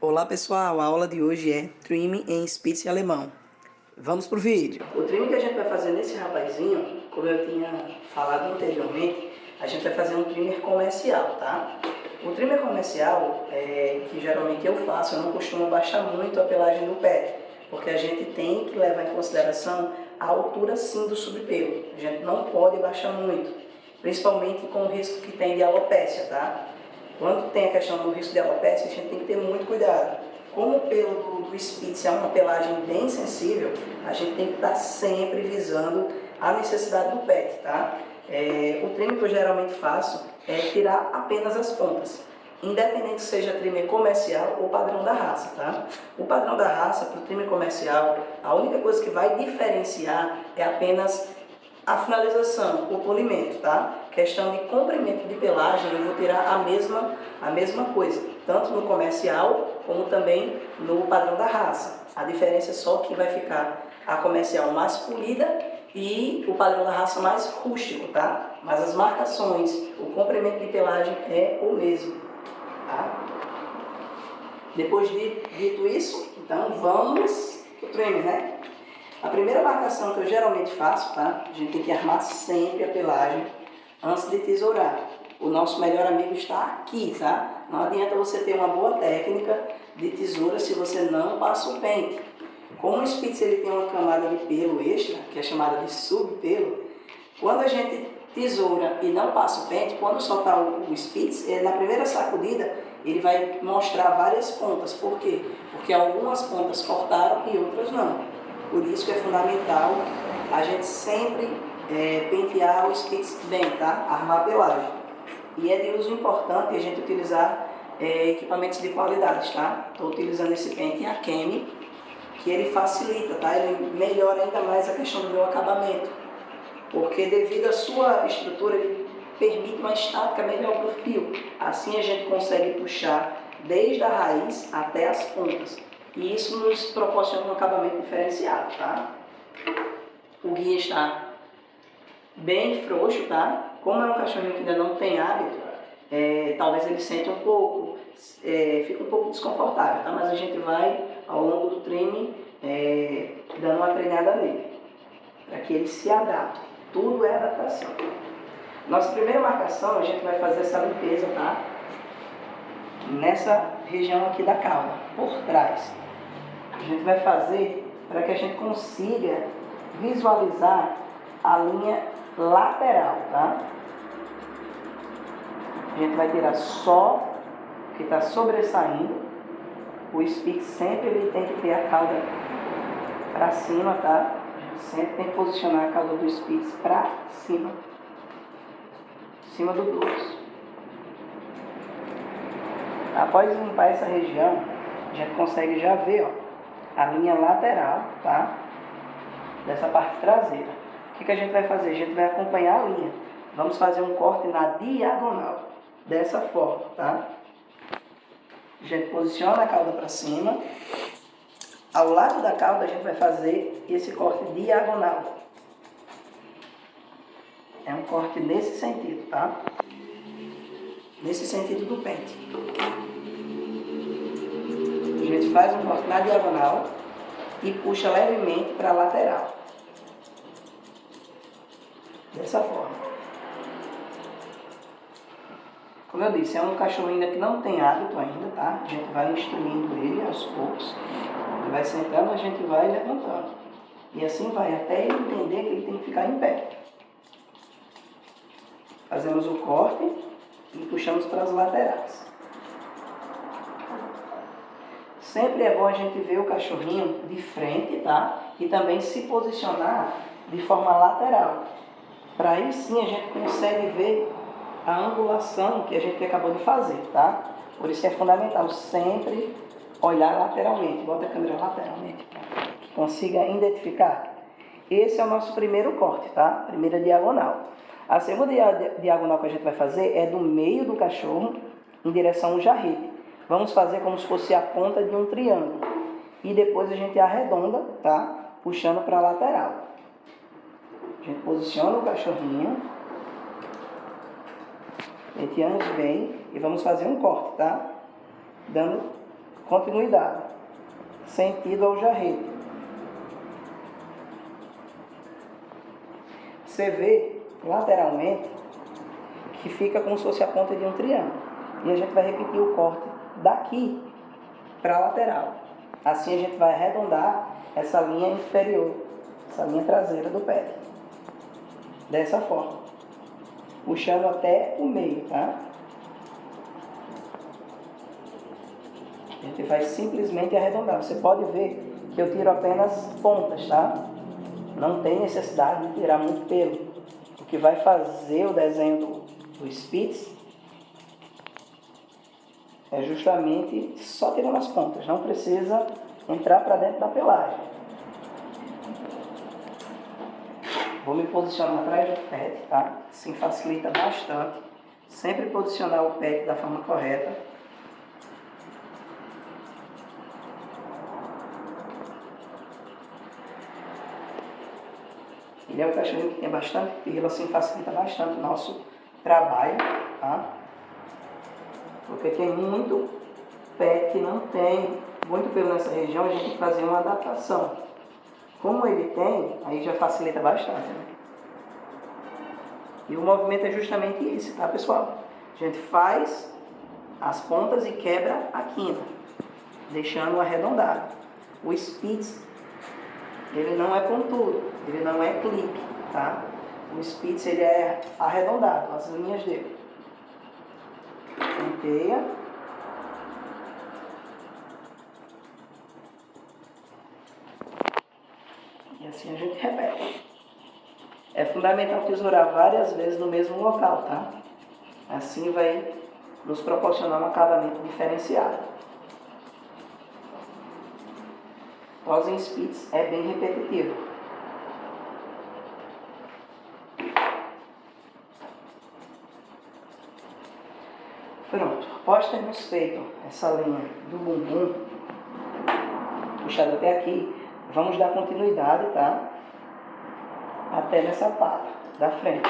Olá pessoal, a aula de hoje é Trimming em Spitz alemão. Vamos pro vídeo. O trimming que a gente vai fazer nesse rapazinho, como eu tinha falado anteriormente, a gente vai fazer um trimmer comercial, tá? O trimmer comercial, que geralmente eu faço, eu não costumo baixar muito a pelagem do pet, porque a gente tem que levar em consideração a altura sim do subpelo. A gente não pode baixar muito, principalmente com o risco que tem de alopécia, tá? Quando tem a questão do risco de alopécia, a gente tem que ter muito cuidado. Como o pelo do Spitz é uma pelagem bem sensível, a gente tem que estar sempre visando a necessidade do pet, tá? O trimmer que eu geralmente faço é tirar apenas as pontas, independente se seja trimmer comercial ou padrão da raça, tá? O padrão da raça, para o trimmer comercial, a única coisa que vai diferenciar é apenas a finalização, o polimento, tá? Questão de comprimento de pelagem, eu vou tirar a mesma coisa, tanto no comercial como também no padrão da raça. A diferença é só que vai ficar a comercial mais polida e o padrão da raça mais rústico, tá? Mas as marcações, o comprimento de pelagem é o mesmo, tá? Depois de dito isso, então vamos pro trimmer, né? A primeira marcação que eu geralmente faço, tá? A gente tem que armar sempre a pelagem antes de tesourar. O nosso melhor amigo está aqui, tá? Não adianta você ter uma boa técnica de tesoura se você não passa o pente. Como o Spitz ele tem uma camada de pelo extra, que é chamada de subpelo, quando a gente tesoura e não passa o pente, quando soltar o Spitz, na primeira sacudida, ele vai mostrar várias pontas. Por quê? Porque algumas pontas cortaram e outras não. Por isso que é fundamental a gente sempre pentear o Spitz bem, tá? Armar a pelagem. E é de uso importante a gente utilizar equipamentos de qualidade, tá? Estou utilizando esse pente Akemi, que ele facilita, tá? Ele melhora ainda mais a questão do meu acabamento, porque devido à sua estrutura, ele permite uma estática melhor para o fio. Assim a gente consegue puxar desde a raiz até as pontas. E isso nos proporciona um acabamento diferenciado, tá? O guia está bem frouxo, tá? Como é um cachorrinho que ainda não tem hábito, talvez ele sente um pouco, fica um pouco desconfortável, tá? Mas a gente vai, ao longo do trimming, dando uma treinada nele, para que ele se adapte. Tudo é adaptação. Nossa primeira marcação, a gente vai fazer essa limpeza, tá? Nessa região aqui da cauda, por trás. A gente vai fazer para que a gente consiga visualizar a linha lateral, tá? A gente vai tirar só o que está sobressaindo. O Spitz sempre ele tem que ter a cauda para cima, tá? A gente sempre tem que posicionar a cauda do Spitz para cima, cima do dorso. Após limpar essa região, a gente consegue já ver, ó, a linha lateral, tá? Dessa parte traseira. O que a gente vai fazer? A gente vai acompanhar a linha. Vamos fazer um corte na diagonal, dessa forma, tá? A gente posiciona a cauda para cima. Ao lado da cauda a gente vai fazer esse corte diagonal. É um corte nesse sentido, tá? Nesse sentido do pente. A gente faz um corte na diagonal e puxa levemente para a lateral. Dessa forma. Como eu disse, é um cachorro ainda que não tem hábito ainda, tá? A gente vai instruindo ele aos poucos. Ele vai sentando, a gente vai levantando. E assim vai, até ele entender que ele tem que ficar em pé. Fazemos o corte e puxamos para as laterais. Sempre é bom a gente ver o cachorrinho de frente, tá? E também se posicionar de forma lateral. Para aí sim a gente consegue ver a angulação que a gente acabou de fazer, tá? Por isso que é fundamental sempre olhar lateralmente. Bota a câmera lateralmente, para que consiga identificar. Esse é o nosso primeiro corte, tá? Primeira diagonal. A segunda diagonal que a gente vai fazer é do meio do cachorro em direção ao jarrete. Vamos fazer como se fosse a ponta de um triângulo. E depois a gente arredonda, tá? Puxando para a lateral. A gente posiciona o cachorrinho. Penteamos bem e vamos fazer um corte, tá? Dando continuidade, sentido ao jarrete. Você vê lateralmente que fica como se fosse a ponta de um triângulo. E a gente vai repetir o corte daqui para a lateral. Assim a gente vai arredondar essa linha inferior, essa linha traseira do pé. Dessa forma. Puxando até o meio, tá? A gente vai simplesmente arredondar. Você pode ver que eu tiro apenas pontas, tá? Não tem necessidade de tirar muito pelo. O que vai fazer o desenho do Spitz é justamente só tirando as pontas. Não precisa entrar para dentro da pelagem. Vou me posicionar atrás do pet, tá? Assim facilita bastante. Sempre posicionar o pet da forma correta. Ele é um cachorrinho que tem bastante pelo, assim facilita bastante o nosso trabalho, tá? Porque tem muito pet que não tem muito pelo nessa região, a gente tem que fazer uma adaptação. Como ele tem, aí já facilita bastante, né? E o movimento é justamente esse, tá, pessoal? A gente faz as pontas e quebra a quina, deixando arredondado. O Spitz, ele não é pontudo, ele não é clipe, tá? O Spitz, ele é arredondado, as linhas dele. Penteia. E assim a gente repete. É fundamental tesourar várias vezes no mesmo local, tá? Assim vai nos proporcionar um acabamento diferenciado. Pós em Spitz é bem repetitivo. Pronto, após termos feito essa linha do bumbum, puxado até aqui, vamos dar continuidade, tá? Até nessa pata da frente.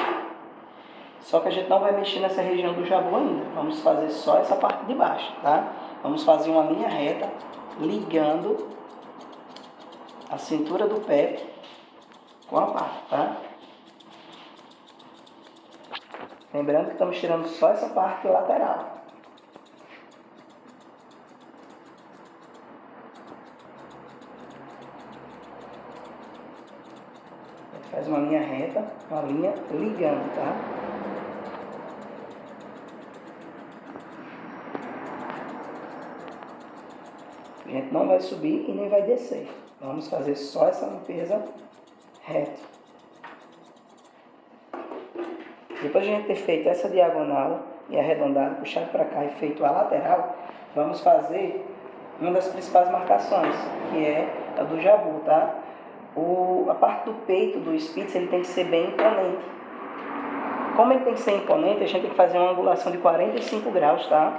Só que a gente não vai mexer nessa região do jabu ainda. Vamos fazer só essa parte de baixo, tá? Vamos fazer uma linha reta, ligando a cintura do pé com a pata, tá? Lembrando que estamos tirando só essa parte lateral. Faz uma linha reta, uma linha ligando, tá? A gente não vai subir e nem vai descer. Vamos fazer só essa limpeza reta. Depois de a gente ter feito essa diagonal e arredondado, puxado para cá e feito a lateral, vamos fazer uma das principais marcações, que é a do jabu, tá? A parte do peito do Spitz, ele tem que ser bem imponente. Como ele tem que ser imponente, a gente tem que fazer uma angulação de 45 graus, tá?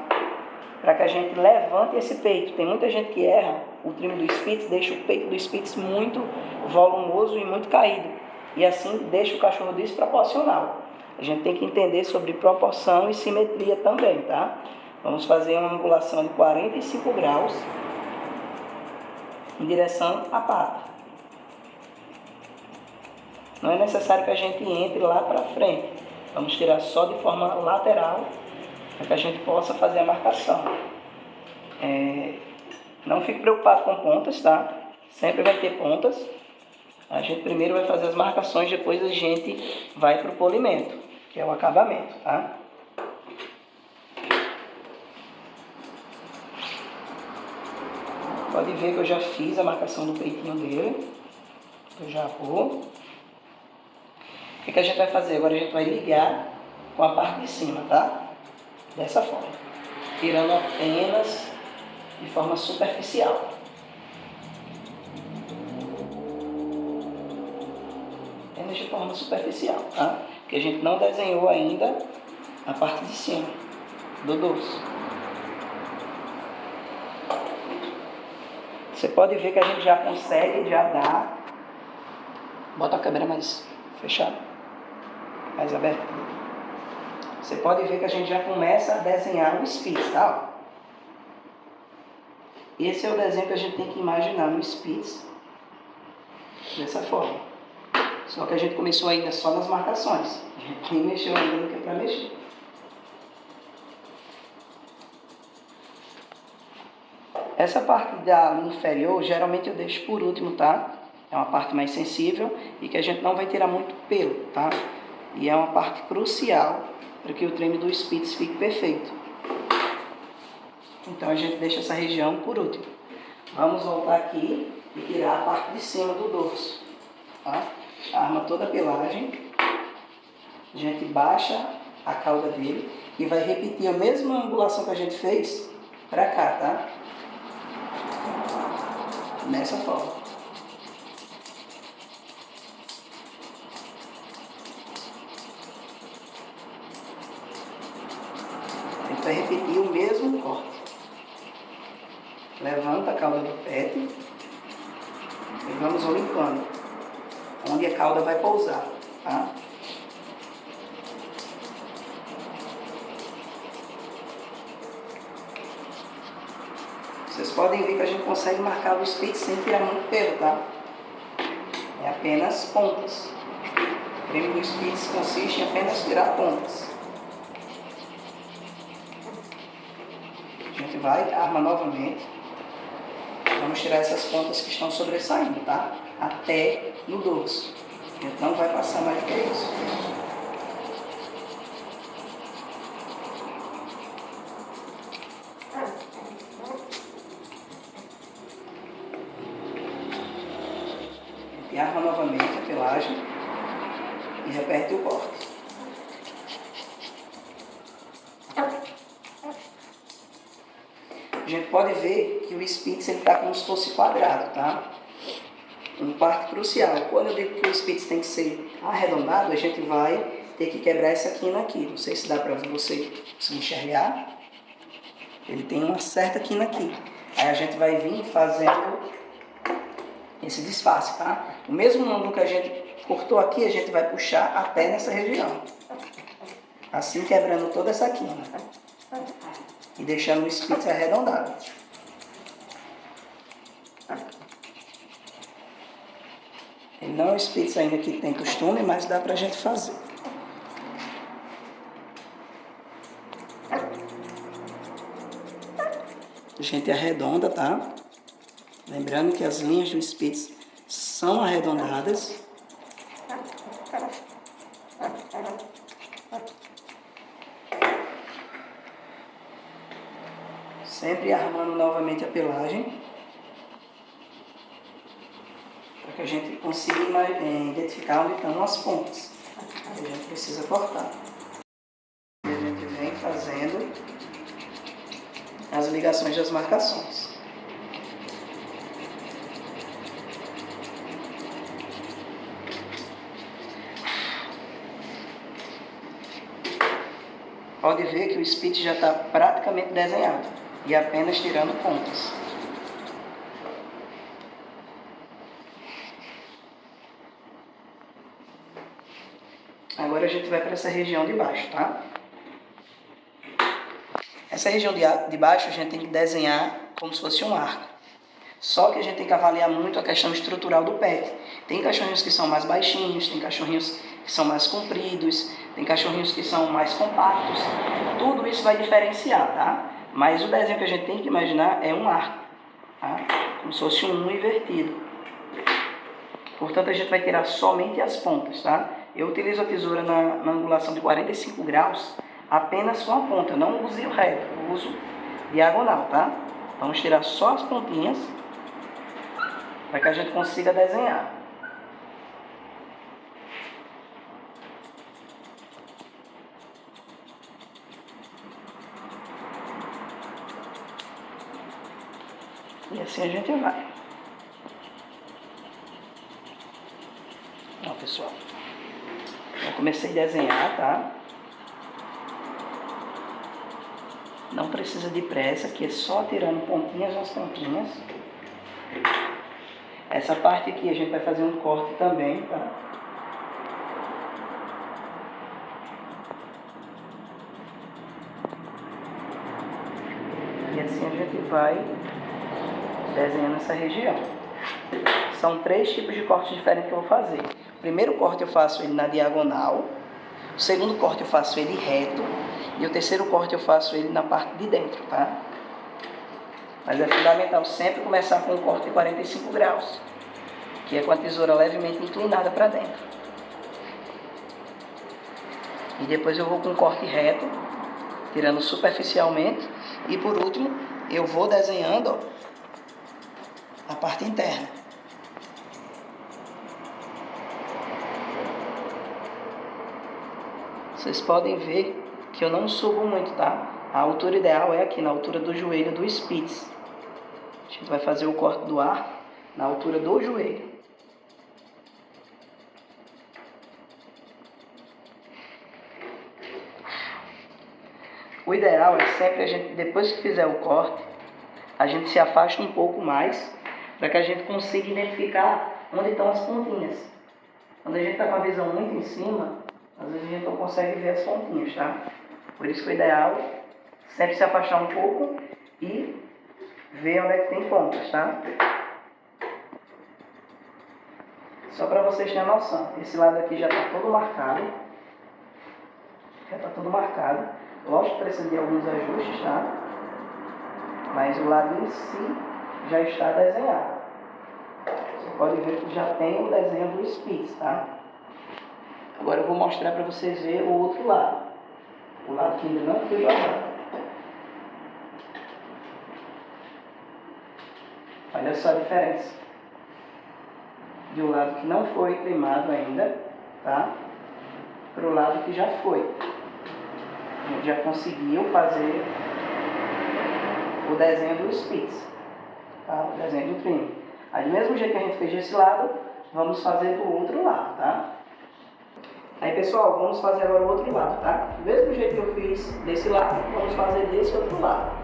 Para que a gente levante esse peito. Tem muita gente que erra o trim do Spitz, deixa o peito do Spitz muito volumoso e muito caído. E assim deixa o cachorro desproporcional. A gente tem que entender sobre proporção e simetria também, tá? Vamos fazer uma angulação de 45 graus em direção à pata. Não é necessário que a gente entre lá para frente. Vamos tirar só de forma lateral, para que a gente possa fazer a marcação. Não fique preocupado com pontas, tá? Sempre vai ter pontas. A gente primeiro vai fazer as marcações, depois a gente vai para o polimento, que é o acabamento, tá? Pode ver que eu já fiz a marcação do peitinho dele. Eu já vou. O que a gente vai fazer? Agora a gente vai ligar com a parte de cima, tá? Dessa forma. Tirando apenas de forma superficial. Apenas de forma superficial, tá? Porque a gente não desenhou ainda a parte de cima do dorso. Você pode ver que a gente já consegue dar... Bota a câmera mais fechada, mais aberta. Você pode ver que a gente já começa a desenhar o Spitz, tá? Esse é o desenho que a gente tem que imaginar no Spitz, dessa forma. Só que a gente começou ainda só nas marcações. A gente nem mexeu ainda no que é para mexer. Essa parte da linha inferior, geralmente eu deixo por último, tá? É uma parte mais sensível e que a gente não vai tirar muito pelo, tá? E é uma parte crucial para que o treme do Spitz fique perfeito. Então a gente deixa essa região por último. Vamos voltar aqui e tirar a parte de cima do dorso, tá? Arma toda a pelagem. A gente baixa a cauda dele e vai repetir a mesma angulação que a gente fez para cá, tá? Nessa forma. A gente vai repetir o mesmo corte. Levanta a cauda do pet e vamos limpando onde a cauda vai pousar, tá? Vocês podem ver que a gente consegue marcar o Spitz sem tirar muito pelo, tá? É apenas pontas. O treme do Spitz consiste em apenas tirar pontas. A gente vai, arma novamente. Vamos tirar essas pontas que estão sobressaindo, tá? Até no dorso. A gente não vai passar mais do que isso. E arma novamente a pelagem e repete o corte. A gente pode ver que o Spitz está como se fosse quadrado, tá? Uma parte crucial. Quando eu digo que o Spitz tem que ser arredondado, a gente vai ter que quebrar essa quina aqui. Não sei se dá para você conseguir enxergar. Ele tem uma certa quina aqui. Aí a gente vai vir fazendo esse disfarce, tá? O mesmo ângulo que a gente cortou aqui, a gente vai puxar até nessa região. Assim quebrando toda essa quina. E deixando o Spitz arredondado. Ele não é um Spitz ainda que tem costume, mas dá pra gente fazer. A gente arredonda, tá? Lembrando que as linhas do Spitz são arredondadas. Sempre armando novamente a pelagem. Para que a gente consiga identificar onde estão as pontas. A gente precisa cortar. E a gente vem fazendo as ligações das marcações. Pode ver que o Spitz já está praticamente desenhado e apenas tirando pontas. Agora a gente vai para essa região de baixo, tá? Essa região de baixo a gente tem que desenhar como se fosse um arco. Só que a gente tem que avaliar muito a questão estrutural do pet. Tem cachorrinhos que são mais baixinhos, tem cachorrinhos que são mais compridos, tem cachorrinhos que são mais compactos. Tudo isso vai diferenciar, tá? Mas o desenho que a gente tem que imaginar é um arco, tá? Como se fosse um U invertido. Portanto, a gente vai tirar somente as pontas, tá? Eu utilizo a tesoura na angulação de 45 graus apenas com a ponta. Não use o reto, eu uso diagonal, tá? Vamos tirar só as pontinhas para que a gente consiga desenhar. E assim a gente vai. Ó, pessoal. Eu comecei a desenhar, tá? Não precisa de pressa, que é só tirando pontinhas nas pontinhas. Essa parte aqui a gente vai fazer um corte também, tá? E assim a gente vai desenhando essa região. São 3 tipos de cortes diferentes que eu vou fazer. O primeiro corte eu faço ele na diagonal, o segundo corte eu faço ele reto e o terceiro corte eu faço ele na parte de dentro, tá? Mas é fundamental sempre começar com um corte de 45 graus, que é com a tesoura levemente inclinada para dentro. E depois eu vou com um corte reto, tirando superficialmente, e por último eu vou desenhando, ó, a parte interna. Vocês podem ver que eu não subo muito, tá? A altura ideal é aqui, na altura do joelho do Spitz. A gente vai fazer o corte do arco na altura do joelho. O ideal é sempre a gente, depois que fizer o corte, a gente se afasta um pouco mais, para que a gente consiga identificar onde estão as pontinhas. Quando a gente está com a visão muito em cima, às vezes a gente não consegue ver as pontinhas, tá? Por isso que o ideal é sempre se afastar um pouco e ver onde é que tem pontas, tá? Só para vocês terem noção, esse lado aqui já está todo marcado. Já está todo marcado. Lógico que precisa de alguns ajustes, tá? Mas o lado em si já está desenhado. Você pode ver que já tem o desenho do Spitz, tá? Agora eu vou mostrar para vocês verem o outro lado. O lado que ainda não foi jogado. Olha só a diferença. De um lado que não foi primado ainda, tá? Para o lado que já foi. A gente já conseguiu fazer o desenho do Spitz, tá? O desenho do trim. Aí do mesmo jeito que a gente fez desse lado, vamos fazer do outro lado, tá? Aí pessoal, vamos fazer agora o outro lado, tá? Do mesmo jeito que eu fiz desse lado, vamos fazer desse outro lado.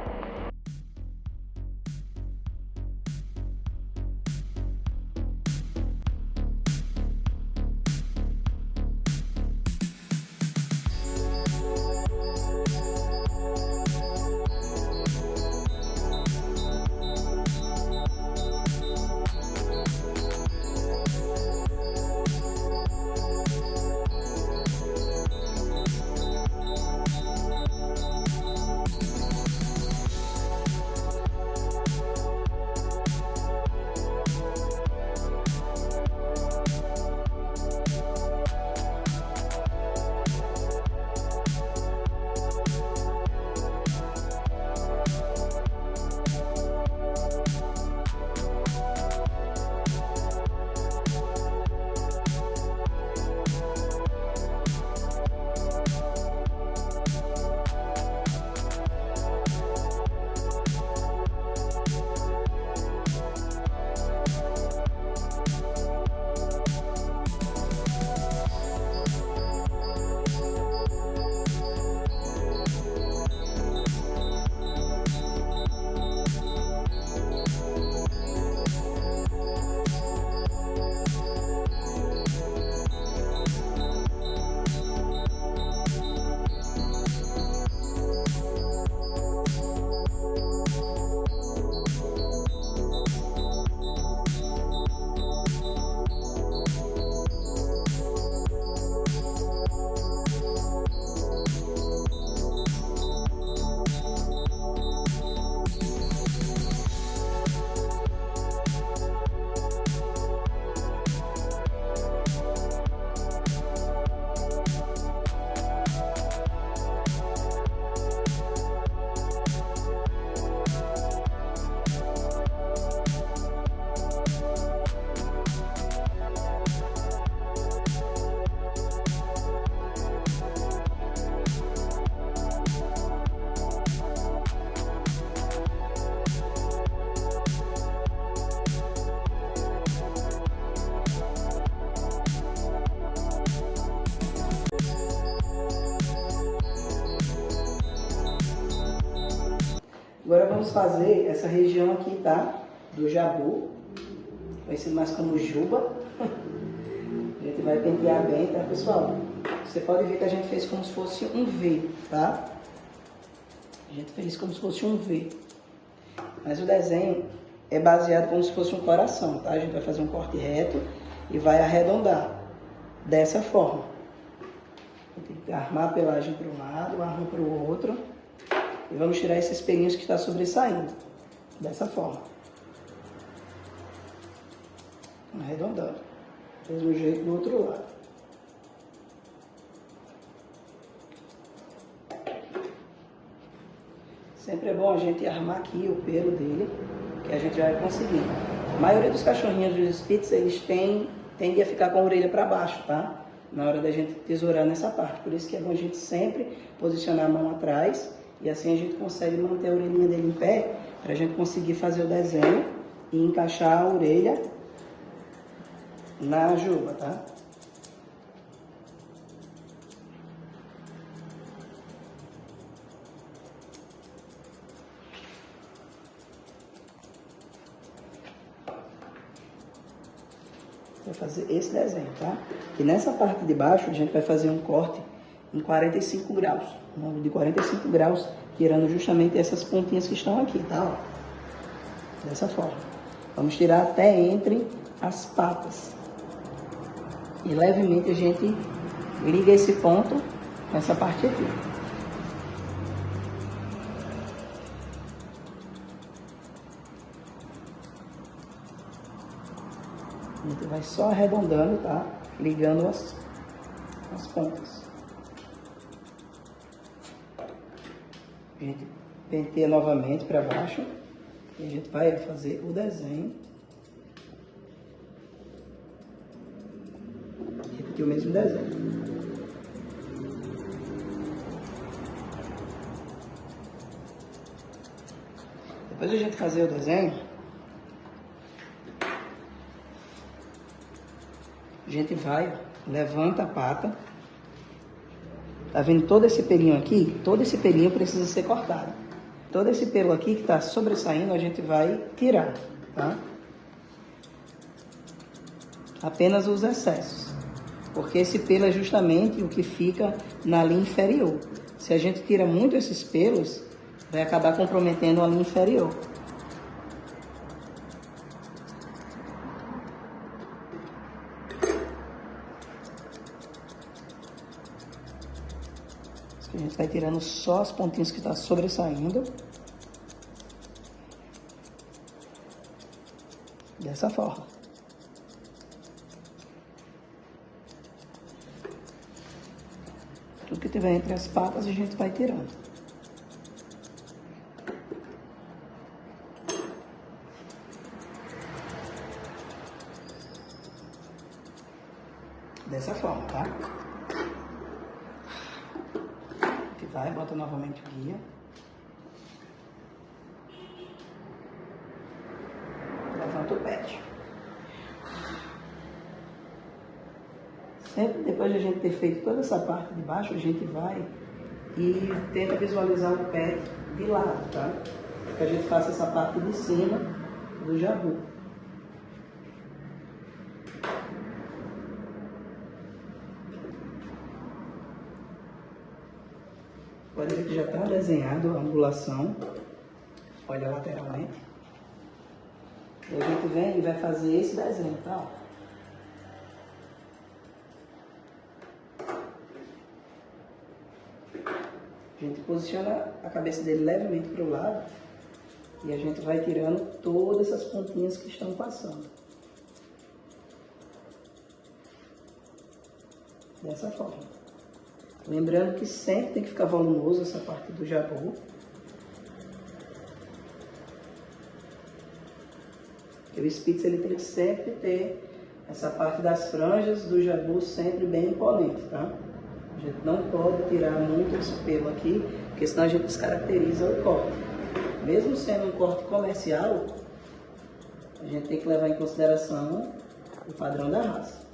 Agora vamos fazer essa região aqui, tá? Do jabu. Conhecido mais como juba. A gente vai pentear bem, tá, pessoal? Você pode ver que a gente fez como se fosse um V, tá? A gente fez como se fosse um V. Mas o desenho é baseado como se fosse um coração, tá? A gente vai fazer um corte reto e vai arredondar dessa forma. Tem que armar a pelagem para um lado, arma para o outro. E vamos tirar esses pelinhos que está sobressaindo, dessa forma. Arredondando. Mesmo jeito do outro lado. Sempre é bom a gente armar aqui o pelo dele, que a gente já vai conseguir. A maioria dos cachorrinhos dos Spitz, eles tendem a ficar com a orelha para baixo, tá? Na hora da gente tesourar nessa parte. Por isso que é bom a gente sempre posicionar a mão atrás, e assim a gente consegue manter a orelhinha dele em pé, para a gente conseguir fazer o desenho e encaixar a orelha na juba, tá? Vai fazer esse desenho, tá? E nessa parte de baixo a gente vai fazer um corte em 45 graus. Um ângulo de 45 graus, tirando justamente essas pontinhas que estão aqui, tá? Ó. Dessa forma. Vamos tirar até entre as patas. E levemente a gente liga esse ponto nessa parte aqui. A gente vai só arredondando, tá? Ligando as pontas. A gente penteia novamente para baixo. E a gente vai fazer o desenho. Repetir o mesmo desenho. Depois de a gente fazer o desenho, a gente vai, levanta a pata. Tá vendo todo esse pelinho aqui? Todo esse pelinho precisa ser cortado. Todo esse pelo aqui que tá sobressaindo, a gente vai tirar, tá? Apenas os excessos. Porque esse pelo é justamente o que fica na linha inferior. Se a gente tira muito esses pelos, vai acabar comprometendo a linha inferior. A gente vai tirando só as pontinhas que estão sobressaindo. Dessa forma. Tudo que tiver entre as patas a gente vai tirando. Dessa forma, tá? Vai, bota novamente o guia. Levanta o pet. Sempre depois de a gente ter feito toda essa parte de baixo, a gente vai e tenta visualizar o pet de lado, tá? Para que a gente faça essa parte de cima do jabu. Pode ver que já está desenhado a angulação. Olha lateralmente. E a gente vem e vai fazer esse desenho, tá? A gente posiciona a cabeça dele levemente para o lado e a gente vai tirando todas essas pontinhas que estão passando. Dessa forma. Lembrando que sempre tem que ficar volumoso essa parte do jabu. Porque o Spitz ele tem que sempre ter essa parte das franjas do jabu sempre bem imponente, tá? A gente não pode tirar muito esse pelo aqui, porque senão a gente descaracteriza o corte. Mesmo sendo um corte comercial, a gente tem que levar em consideração o padrão da raça.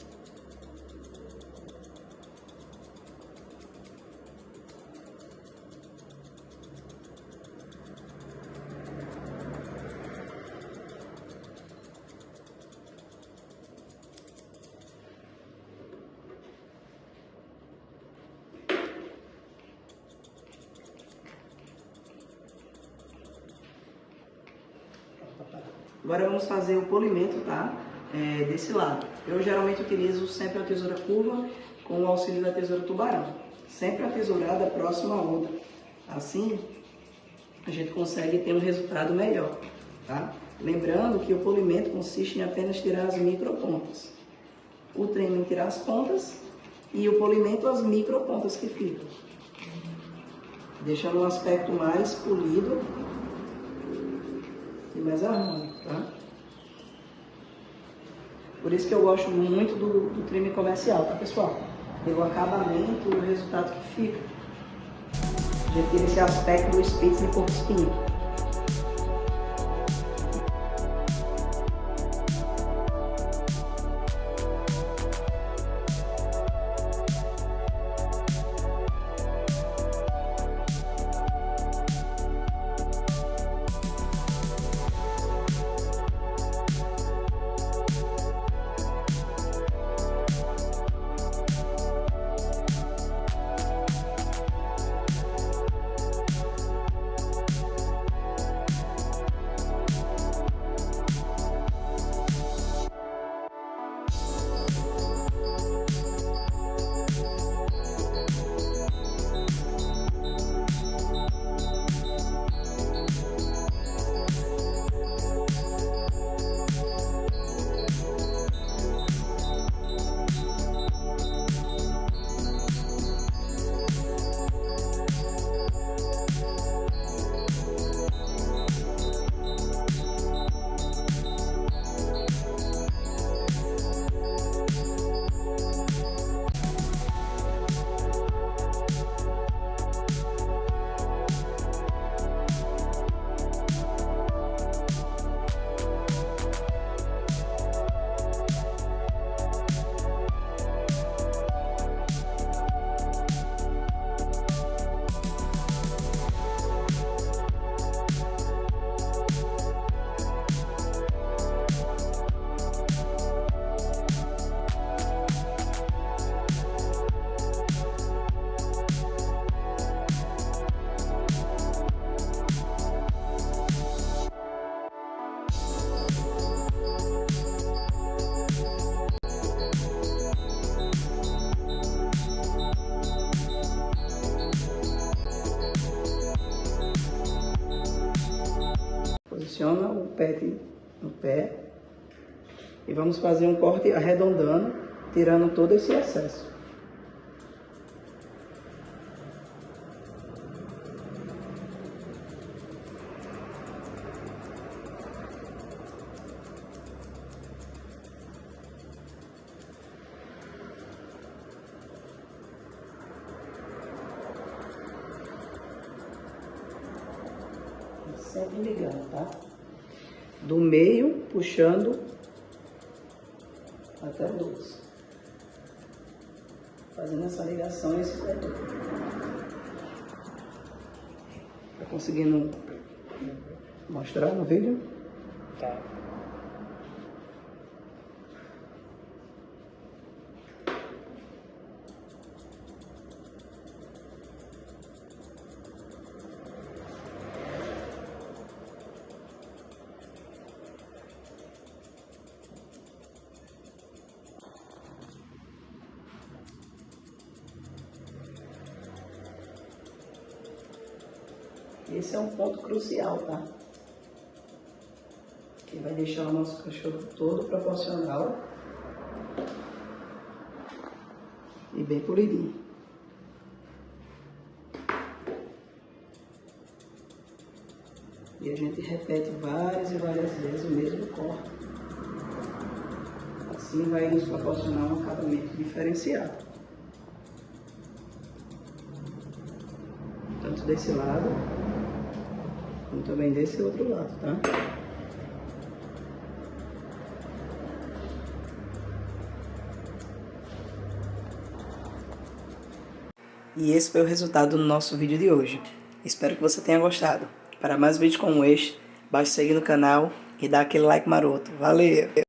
Agora vamos fazer o polimento, tá? Desse lado. Eu geralmente utilizo sempre a tesoura curva com o auxílio da tesoura tubarão. Sempre a tesourada próxima à outra. Assim, a gente consegue ter um resultado melhor, tá? Lembrando que o polimento consiste em apenas tirar as micropontas. O treino em tirar as pontas e o polimento as micropontas que ficam. Deixando um aspecto mais polido e mais harmônico, tá? Por isso que eu gosto muito do trim comercial, tá, pessoal? Pelo acabamento e o resultado que fica. A gente tira esse aspecto do Spitz e porco espinho. Posiciona o pet no pé e vamos fazer um corte arredondando, tirando todo esse excesso. Sempre ligando, tá? Do meio, puxando até o 12. Fazendo essa ligação e esse retorno. Tá conseguindo mostrar no vídeo? Tá. Esse é um ponto crucial, tá? Que vai deixar o nosso cachorro todo proporcional e bem polidinho. E a gente repete várias e várias vezes o mesmo corte. Assim vai nos proporcionar um acabamento diferenciado. Tanto desse lado, como também desse outro lado, tá? E esse foi o resultado do nosso vídeo de hoje. Espero que você tenha gostado. Para mais vídeos como este, basta seguir no canal e dar aquele like maroto. Valeu!